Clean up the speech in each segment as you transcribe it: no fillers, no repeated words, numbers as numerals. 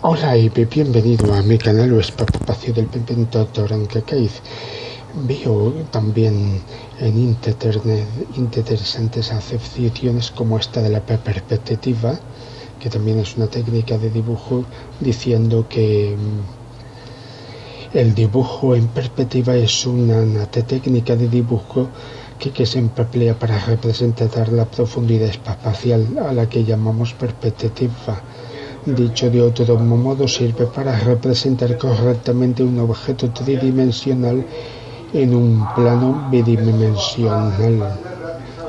Hola y bienvenido a mi canal o espacio del Doctor Case. Veo también en internet interesantes acepciones como esta de la perspectiva, que también es una técnica de dibujo, diciendo que el dibujo en perspectiva es una técnica de dibujo que se emplea para representar la profundidad espacial a la que llamamos perspectiva. Dicho de otro modo, sirve para representar correctamente un objeto tridimensional en un plano bidimensional,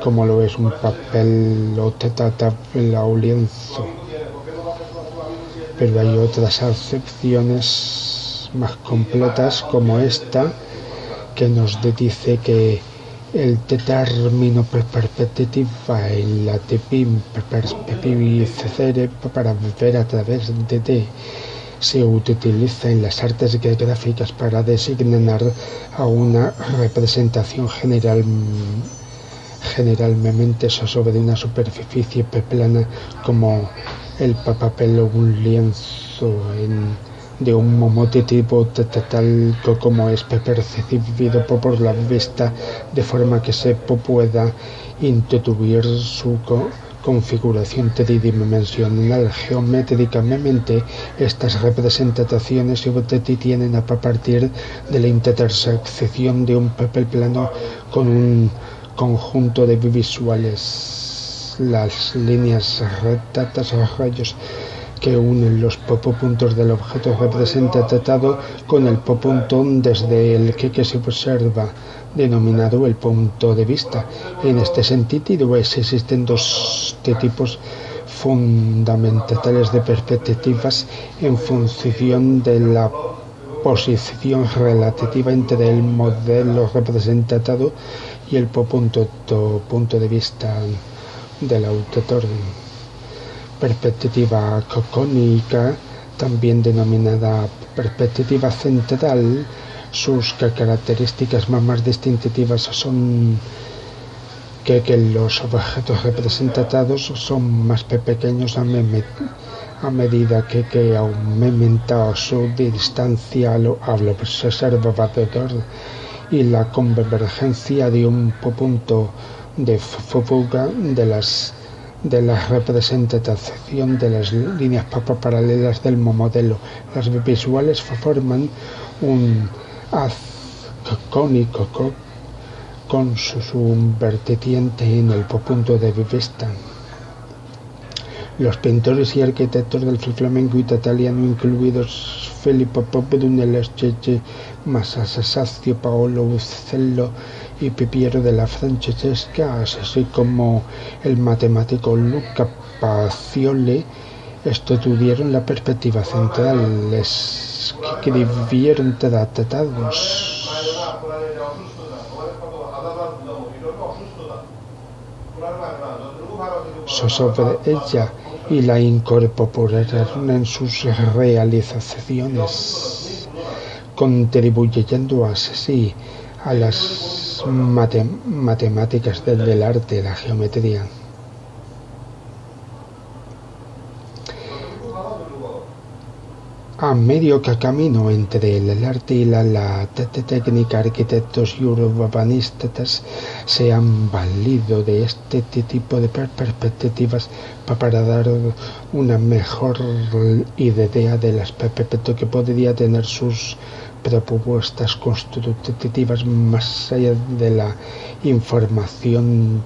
como lo es un papel o tabla o lienzo. Pero hay otras acepciones más completas, como esta, que nos dice que el término perspectiva en la perspective para ver a través de se utiliza en las artes gráficas para designar a una representación generalmente sobre una superficie plana, como el papel o un lienzo de un motivo tal como es percibido por la vista, de forma que se pueda intuir su configuración tridimensional. Geométricamente, estas representaciones se obtienen a partir de la intersección de un papel plano con un conjunto de visuales. Las líneas rectas o rayos que unen los puntos del objeto representado con el punto desde el que se observa, denominado el punto de vista. En este sentido, existen dos tipos fundamentales de perspectivas en función de la posición relativa entre el modelo representado y el punto de vista del autor. Perspectiva cónica, también denominada perspectiva central, sus características más distintivas son que los objetos representados son más pequeños a medida que aumenta su distancia al observador, y la convergencia de un punto de fuga de la representación de las líneas paralelas del modelo. Las visuales forman un haz cónico con su vertiente en el punto de vista. Los pintores y arquitectos del flamenco italiano, incluidos Filippo Brunelleschi, Masaccio, Paolo Uccello y Pipiero della Francesca, así como el matemático Luca Pacioli, estudiaron la perspectiva central, escribieron tratados sobre ella y la incorporaron en sus realizaciones, contribuyendo así a las matemáticas del arte, la geometría. A medio camino entre el arte y la técnica, arquitectos y urbanistas se han valido de este tipo de perspectivas para dar una mejor idea del aspecto que podría tener sus propuestas constructivas, más allá de la información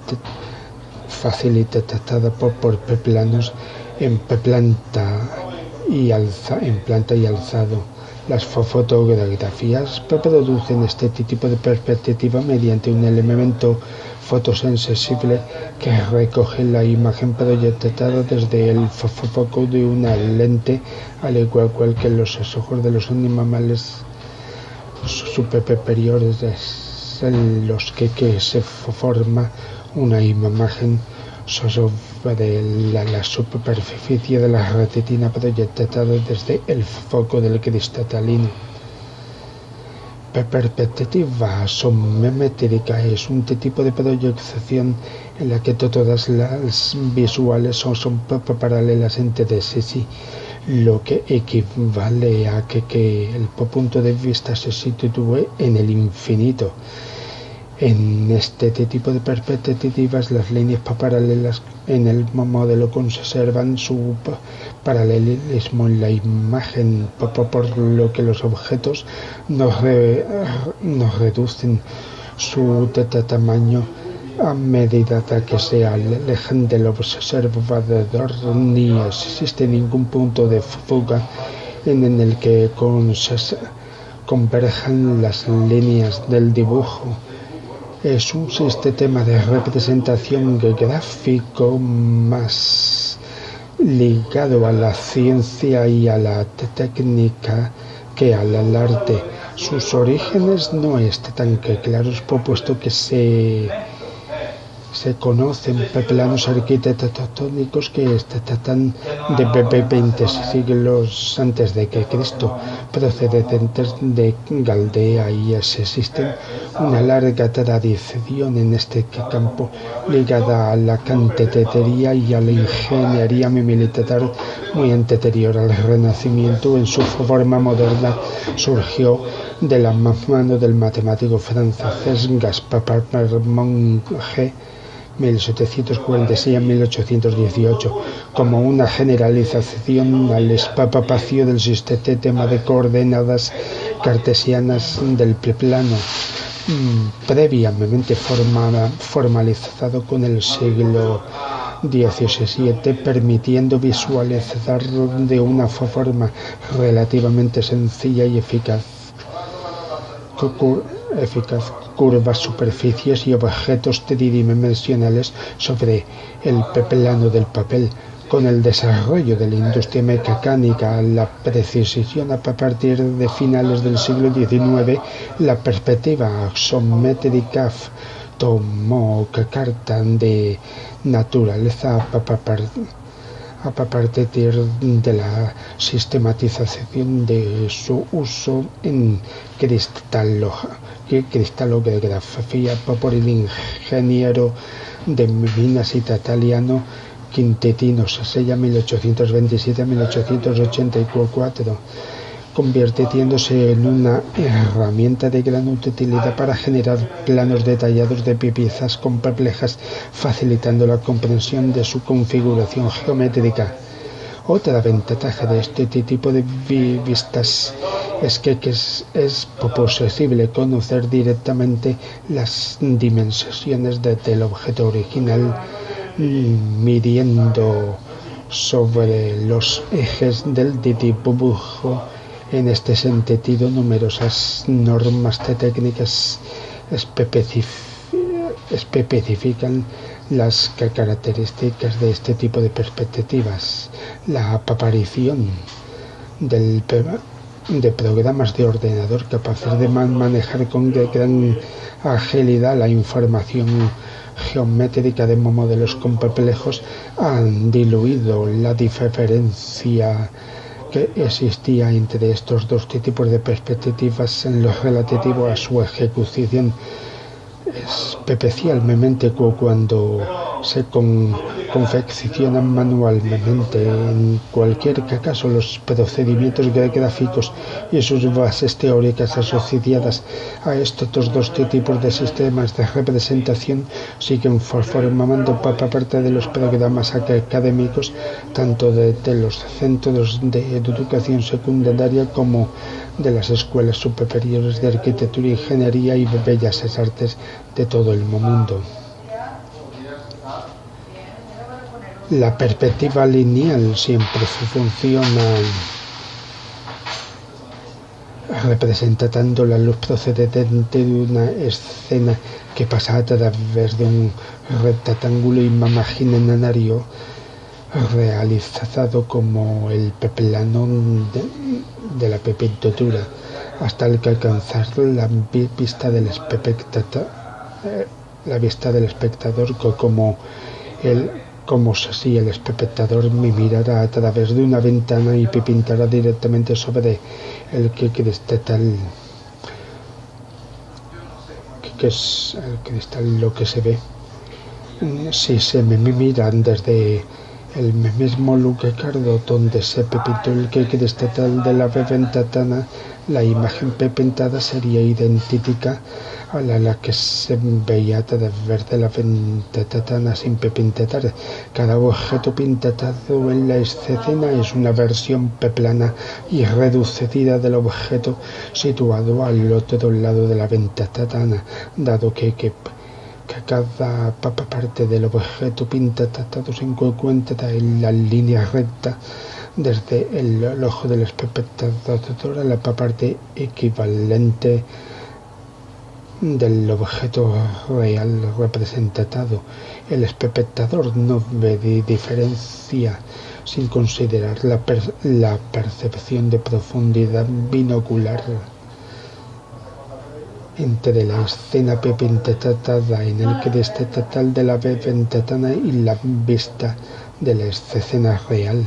facilitada por planos en planta y alzado. Las fotografías producen este tipo de perspectiva mediante un elemento fotosensible que recoge la imagen proyectada desde el foco de una lente, al igual que los ojos de los animales superiores, en los que se forma una imagen sobre la superficie de la retina proyectada desde el foco del cristalino. perspectiva isométrica es un tipo de proyección en la que todas las visuales son paralelas entre sí, lo que equivale a que el punto de vista se sitúe en el infinito. En este tipo de perspectivas, las líneas paralelas en el modelo conservan su paralelismo en la imagen, por lo que los objetos no reducen su tamaño a medida que se alejan del observador, ni existe ningún punto de fuga en el que converjan las líneas del dibujo. Es un sistema de representación gráfico más ligado a la ciencia y a la técnica que al arte. Sus orígenes no están claros, puesto que se conocen planos arquitectónicos que datan de 20 siglos antes de Cristo, procedentes de Galdea, y existe una larga tradición en este campo ligada a la cantería y a la ingeniería militar muy anterior al Renacimiento. En su forma moderna surgió de la mano del matemático francés Gaspard Monge, 1746 a 1818, como una generalización al espacio del sistema de coordenadas cartesianas del plano, previamente formalizado con el siglo XVII, permitiendo visualizar de una forma relativamente sencilla y eficaz curvas, superficies y objetos tridimensionales sobre el plano del papel. Con el desarrollo de la industria mecánica, la precisión a partir de finales del siglo XIX, la perspectiva isométrica tomó carta de naturaleza a partir de la sistematización de su uso en cristalografía por el ingeniero de minas italiano Quintetino Sasella, 1827-1884, convirtiéndose en una herramienta de gran utilidad para generar planos detallados de piezas complejas, facilitando la comprensión de su configuración geométrica. Otra ventaja de este tipo de vistas es que es posible conocer directamente las dimensiones del objeto original, midiendo sobre los ejes del dibujo. En este sentido, numerosas normas técnicas especifican las características de este tipo de perspectivas. La aparición de programas de ordenador capaces de manejar con gran agilidad la información geométrica de modelos complejos han diluido la diferencia que existía entre estos dos tipos de perspectivas en lo relativo a su ejecución, especialmente cuando se confeccionan manualmente. En cualquier caso, los procedimientos gráficos y sus bases teóricas asociadas a estos dos tipos de sistemas de representación siguen formando parte de los programas académicos, tanto de los centros de educación secundaria como de las escuelas superiores de arquitectura, ingeniería y bellas artes de todo el mundo. La perspectiva lineal siempre funciona representando la luz procedente de una escena que pasa a través de un rectángulo imaginario realizado como el plano de la pintura, hasta el que alcanzar la vista del espectador, como si el espectador mirara a través de una ventana y pintara directamente sobre el cristal. que es el cristal lo que se ve. Si se me miran desde el mismo lugar donde se pintó el cristal de la ventana, la imagen pintada sería idéntica a la que se veía desde la ventana sin pintar. Cada objeto pintado en la escena es una versión plana y reducida del objeto situado al otro lado de la ventana, dado que cada parte del objeto pintado se encuentra en la línea recta desde el ojo del espectador a la parte equivalente del objeto real representado. El espectador no ve diferencia sin considerar la percepción de profundidad binocular entre la escena pintada en el cristal de la ventana y la vista de la escena real.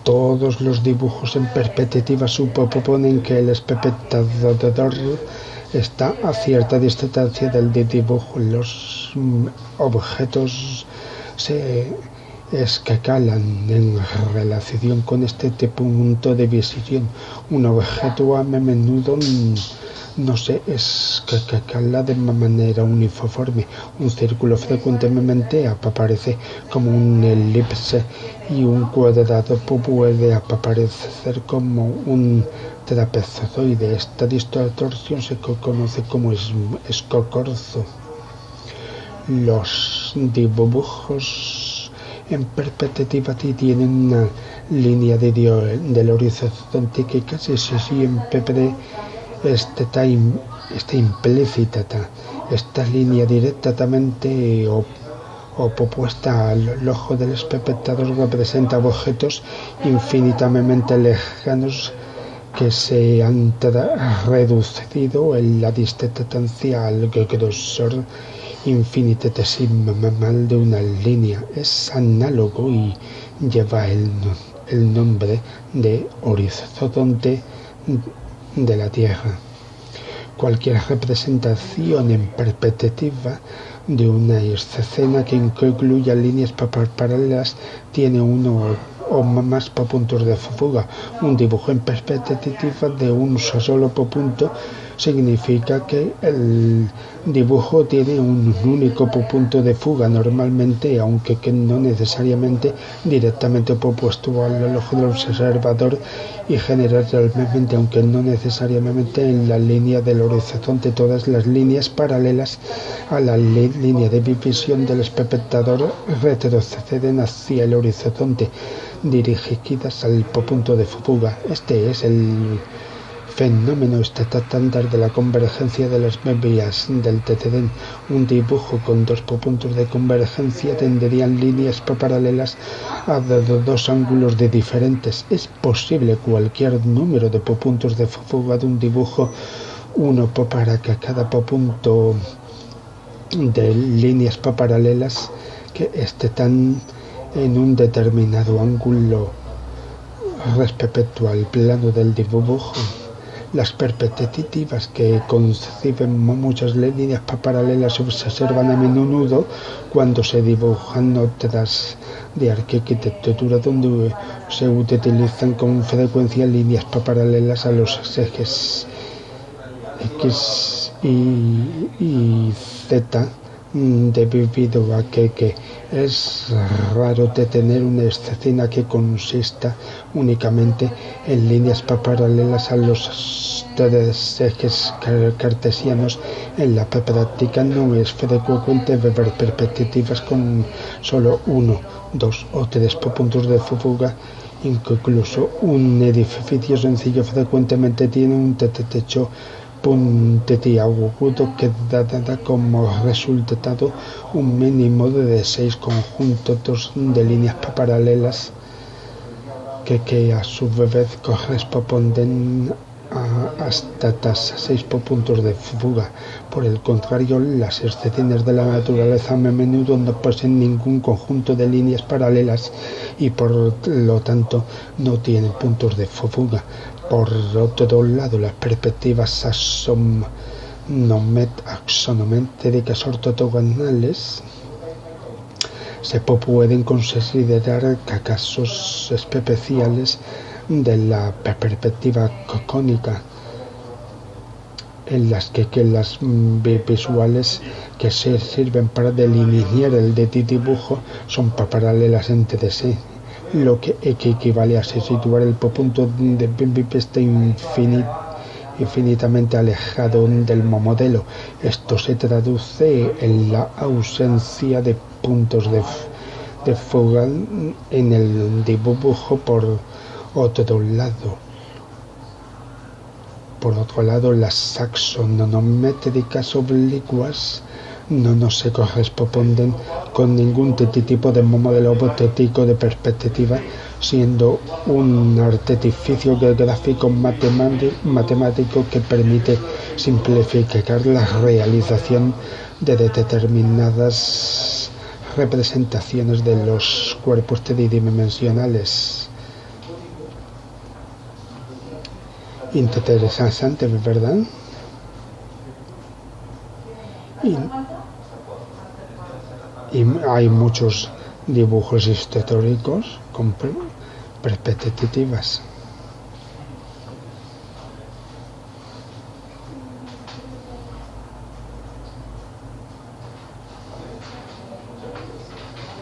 Todos los dibujos en perspectiva suponen que el espectador está a cierta distancia del dibujo. Los objetos se escalan en relación con este punto de visión. Un objeto a menudo no se escala de manera uniforme. Un círculo frecuentemente aparece como un elipse y un cuadrado puede aparecer como un trapezoide. Esta distorsión se conoce como escorzo. Los dibujos en perspectiva tienen una línea del horizonte que casi siempre está implícita. Esta línea directamente opuesta al ojo del espectador representa objetos infinitamente lejanos que se han reducido en la distancia al grosor infinitesimal de una línea. Es análogo y lleva el nombre de horizonte de la Tierra. Cualquier representación en perspectiva de una escena que incluya líneas paralelas tiene uno o más puntos de fuga. Un dibujo en perspectiva de un solo punto significa que el dibujo tiene un único punto de fuga, normalmente, aunque que no necesariamente directamente opuesto al ojo del observador, y generalmente, aunque no necesariamente, en la línea del horizonte. Todas las líneas paralelas a la línea de visión del espectador retroceden hacia el horizonte, dirigidas al punto de fuga. Este es el fenómeno estándar de la convergencia de las vías del TTD. Un dibujo con dos puntos de convergencia tendrían líneas paralelas a dos ángulos diferentes. Es posible cualquier número de puntos de fuga de un dibujo, uno para cada punto de líneas paralelas que estén en un determinado ángulo respecto al plano del dibujo. Las perspectivas que conciben muchas líneas paralelas se observan a menudo cuando se dibujan notas de arquitectura, donde se utilizan con frecuencia líneas paralelas a los ejes X y Z, debido a que es raro de tener una escena que consista únicamente en líneas paralelas a los tres ejes cartesianos. En la práctica no es frecuente ver perspectivas con solo uno, dos o tres puntos de fuga. Incluso un edificio sencillo frecuentemente tiene un techo puntiagudo que da como resultado un mínimo de 6 conjuntos de líneas paralelas que a su vez corresponden a hasta 6 puntos de fuga. Por el contrario, las escenas de la naturaleza a menudo no poseen ningún conjunto de líneas paralelas y por lo tanto no tienen puntos de fuga. Por otro lado, las perspectivas son axonométricas ortogonales se pueden considerar casos especiales de la perspectiva cónica, en las que las visuales que se sirven para delinear el dibujo son paralelas entre sí, lo que equivale a situar el punto de vista infinitamente alejado del modelo. Esto se traduce en la ausencia de puntos de fuga en el dibujo. Por otro lado, las axonométricas oblicuas no se corresponden con ningún tipo de modelo óptico de perspectiva, siendo un artificio gráfico matemático que permite simplificar la realización de determinadas representaciones de los cuerpos tridimensionales. Interesante, ¿verdad? Y hay muchos dibujos históricos con perspectivas.